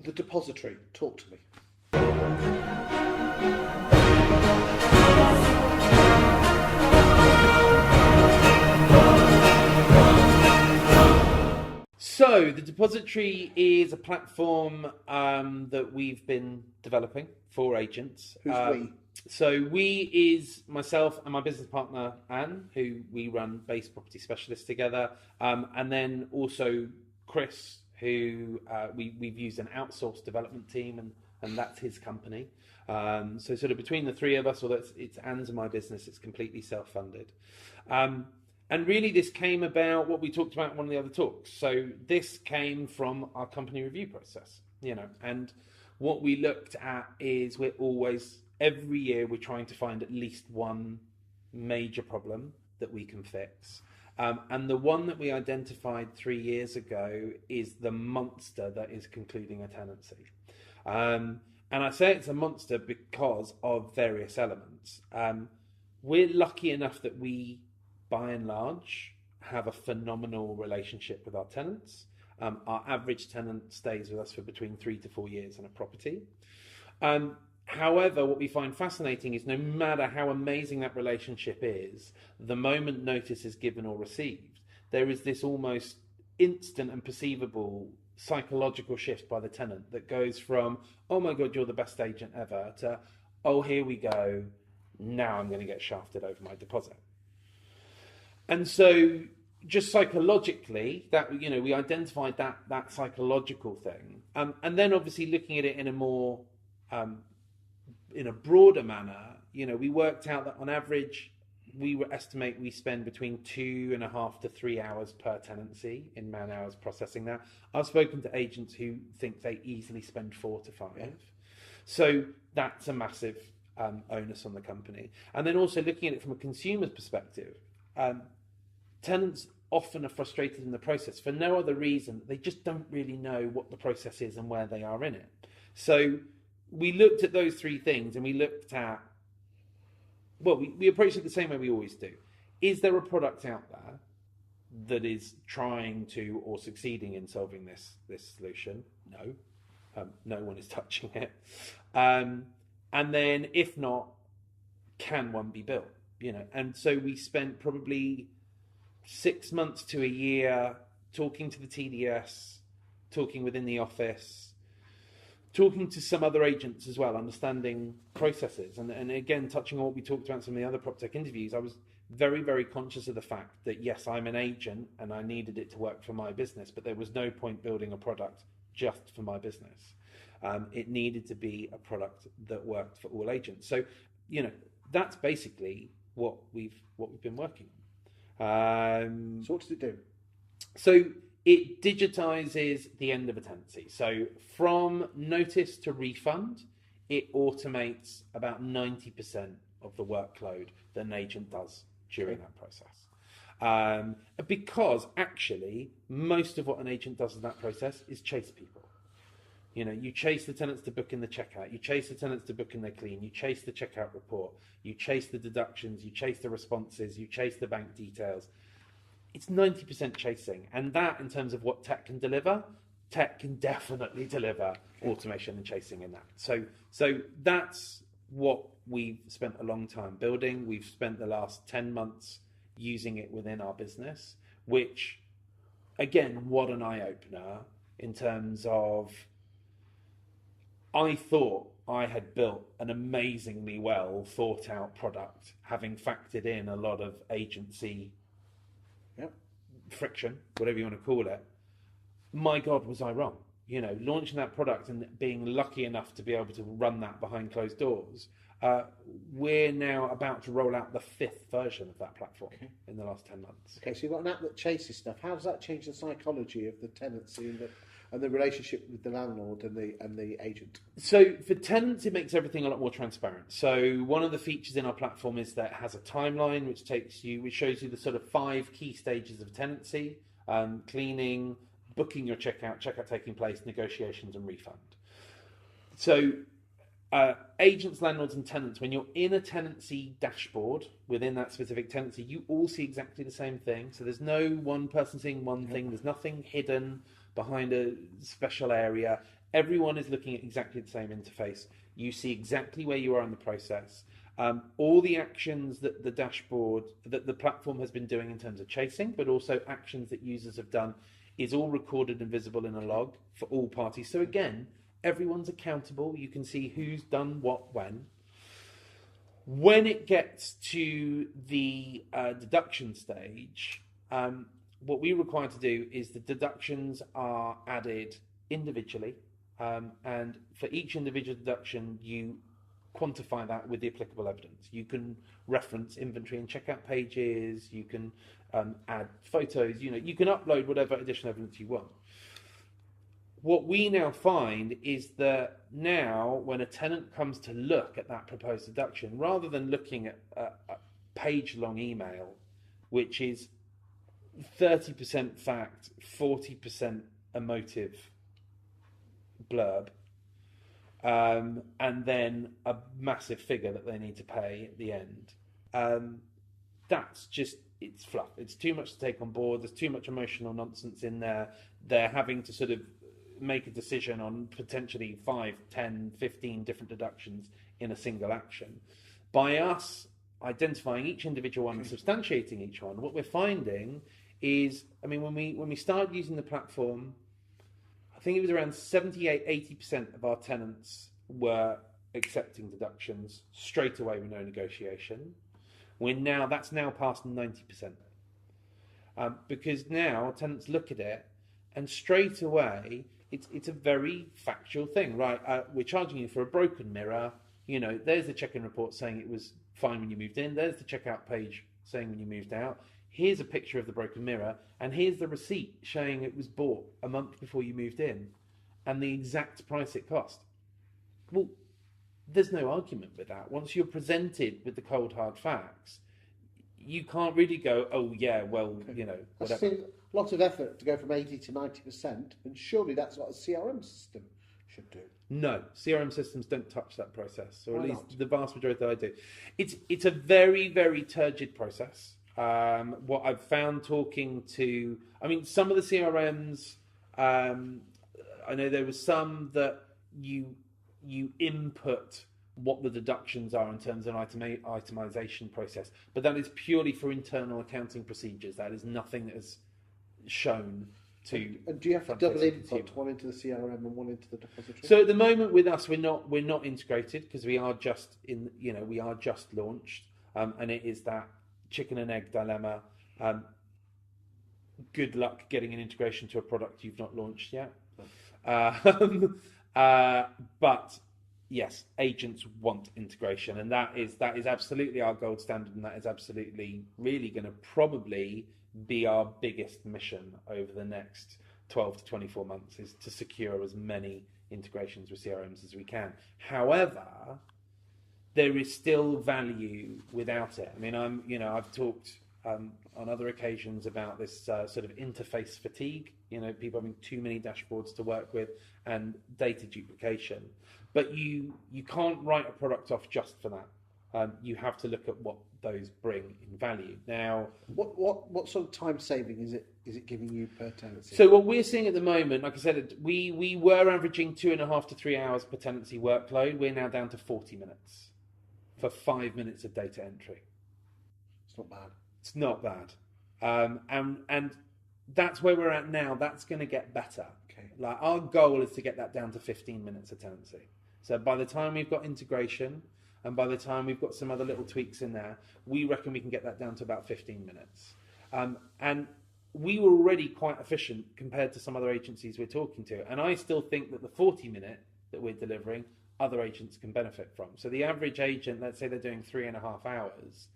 The depository, talk to me. So the depository is a platform that we've been developing for agents. Who's we? So we is myself and my business partner Anne, who we run Base Property Specialists together, and then also Chris, who we've used an outsourced development team, and that's his company. So sort of between the three of us, although it's Anne's and my business, it's completely self-funded. And really this came about what we talked about in one of the other talks. So this came from our company review process, and what we looked at is we're always, every year we're trying to find at least one major problem that we can fix. And the one that we identified 3 years ago is the monster that is concluding a tenancy. And I say it's a monster because of various elements. We're lucky enough that we, by and large, have a phenomenal relationship with our tenants. Our average tenant stays with us for between 3 to 4 years in a property. However, what we find fascinating is no matter how amazing that relationship is, the moment notice is given or received, there is this almost instant and perceivable psychological shift by the tenant that goes from, oh my God, you're the best agent ever, to, oh, here we go, now I'm going to get shafted over my deposit. And so just psychologically, that we identified that psychological thing. And then obviously looking at it in a more... in a broader manner, we worked out that on average, we estimate we spend between 2.5 to 3 hours per tenancy in man hours processing that. I've spoken to agents who think they easily spend 4 to 5. Yeah. So that's a massive onus on the company. And then also looking at it from a consumer's perspective, tenants often are frustrated in the process for no other reason. They just don't really know what the process is and where they are in it. So we looked at those three things and we looked at, we approached it the same way we always do. Is there a product out there that is trying to or succeeding in solving this solution? No. No one is touching it. And then if not, can one be built? And so we spent probably 6 months to a year talking to the TDS, talking within the office, talking to some other agents as well, understanding processes. And again, touching on what we talked about in some of the other PropTech interviews, I was very, very conscious of the fact that, yes, I'm an agent and I needed it to work for my business, but there was no point building a product just for my business. It needed to be a product that worked for all agents. So, that's basically what we've been working on. So what does it do? So it digitizes the end of a tenancy. So from notice to refund, it automates about 90% of the workload that an agent does during that process. Because actually, most of what an agent does in that process is chase people. You chase the tenants to book in the checkout, you chase the tenants to book in their clean, you chase the checkout report, you chase the deductions, you chase the responses, you chase the bank details. It's 90% chasing. And that, in terms of what tech can deliver, tech can definitely deliver automation and chasing in that. So that's what we've spent a long time building. We've spent the last 10 months using it within our business, which, again, what an eye-opener in terms of, I thought I had built an amazingly well thought out product, having factored in a lot of agency friction, whatever you want to call it. My God, was I wrong? Launching that product and being lucky enough to be able to run that behind closed doors. We're now about to roll out the 5th version of that platform in the last 10 months. Okay, so you've got an app that chases stuff. How does that change the psychology of the tenancy and the relationship with the landlord and the agent? So for tenants, it makes everything a lot more transparent. So one of the features in our platform is that it has a timeline which shows you the sort of 5 key stages of tenancy: cleaning, booking your checkout taking place, negotiations, and refund. So agents, landlords, and tenants, when you're in a tenancy dashboard within that specific tenancy, you all see exactly the same thing. So there's no one person seeing one thing. There's nothing hidden behind a special area. Everyone is looking at exactly the same interface. You see exactly where you are in the process. All the actions that the dashboard, that the platform has been doing in terms of chasing, but also actions that users have done, is all recorded and visible in a log for all parties. So again, everyone's accountable. You can see who's done what when. When it gets to the deduction stage, what we require to do is the deductions are added individually, and for each individual deduction, you quantify that with the applicable evidence. You can reference inventory and checkout pages, you can add photos, you can upload whatever additional evidence you want. What we now find is that now when a tenant comes to look at that proposed deduction, rather than looking at a page-long email, which is 30% fact, 40% emotive blurb, and then a massive figure that they need to pay at the end, that's just, it's fluff. It's too much to take on board. There's too much emotional nonsense in there. They're having to sort of make a decision on potentially 5, 10, 15 different deductions in a single action. By us identifying each individual one and substantiating each one, what we're finding is, when we started using the platform, I think it was around 78-80% of our tenants were accepting deductions straight away with no negotiation. That's now past 90%. Because now tenants look at it and straight away it's a very factual thing, right? We're charging you for a broken mirror. There's the check-in report saying it was fine when you moved in. There's the checkout page saying when you moved out. Here's a picture of the broken mirror, and here's the receipt showing it was bought a month before you moved in, and the exact price it cost. Well, there's no argument with that. Once you're presented with the cold hard facts, you can't really go, oh yeah, well, whatever. That's a lot of effort to go from 80 to 90%, and surely that's what a CRM system should do. No, CRM systems don't touch that process, or at least the vast majority that I do. It's a very, very turgid process. What I've found talking to, some of the CRMs, I know there was some that you input what the deductions are in terms of an itemization process, but that is purely for internal accounting procedures. That is nothing that is shown to. And do you have to double input one into the CRM and one into the depository? So at the moment with us, we're not integrated because we are just launched, and it is that chicken and egg dilemma. Good luck getting an integration to a product you've not launched yet. But yes, agents want integration, and that is absolutely our gold standard, and that is absolutely really going to probably be our biggest mission over the next 12 to 24 months, is to secure as many integrations with CRMs as we can. However, there is still value without it. I've talked on other occasions about this sort of interface fatigue. People having too many dashboards to work with and data duplication. But you can't write a product off just for that. You have to look at what those bring in value. Now, what sort of time saving is it giving you per tenancy? So what we're seeing at the moment, like I said, we were averaging 2.5 to 3 hours per tenancy workload. We're now down to 40 minutes for 5 minutes of data entry. It's not bad. It's not bad. And that's where we're at now. That's going to get better. Okay. Like, our goal is to get that down to 15 minutes a tenancy. So by the time we've got integration, and by the time we've got some other little tweaks in there, we reckon we can get that down to about 15 minutes. And we were already quite efficient compared to some other agencies we're talking to. And I still think that the 40-minute that we're delivering, other agents can benefit from. So the average agent, let's say they're doing 3.5 hours,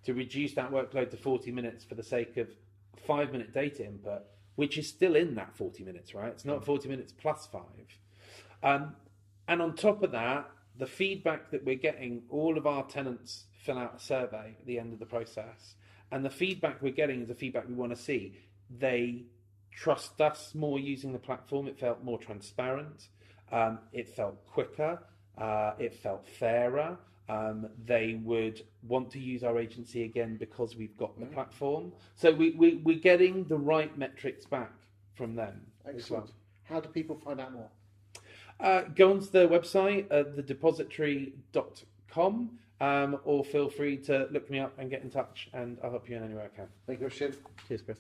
to reduce that workload to 40 minutes for the sake of 5-minute data input, which is still in that 40 minutes, right? It's not 40 minutes plus 5. And on top of that, the feedback that we're getting, all of our tenants fill out a survey at the end of the process, and the feedback we're getting is the feedback we want to see. They trust us more using the platform. It felt more transparent. It felt quicker. It felt fairer. They would want to use our agency again because we've got the platform. So we're getting the right metrics back from them. Excellent. As well. How do people find out more? Go onto the website, thedepository.com, or feel free to look me up and get in touch, and I'll help you in any way I can. Thank you, Christian. Cheers, Chris.